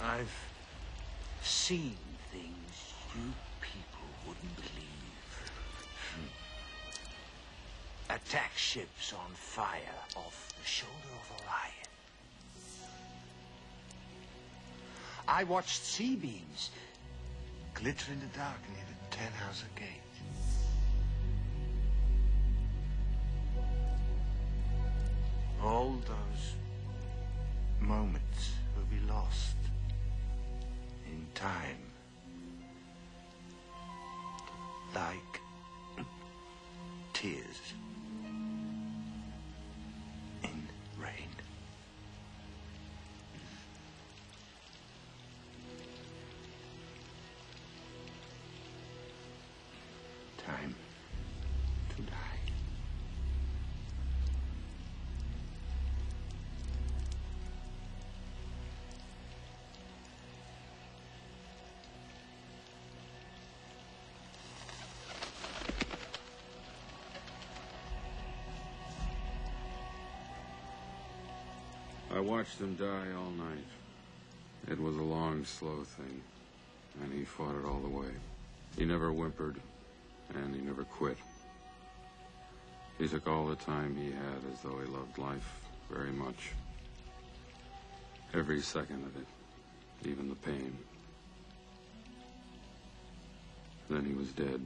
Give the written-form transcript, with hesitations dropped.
I've seen things you people wouldn't believe. Attack ships on fire off the shoulder of Orion. I watched C-beams glitter in the dark near the Tannhauser Gate. All those moments will be lost in time, like tears in rain. Time to die. I watched him die all night. It was a long, slow thing, and he fought it all the way. He never whimpered, and he never quit. He took all the time he had as though he loved life very much. Every second of it, even the pain. Then he was dead.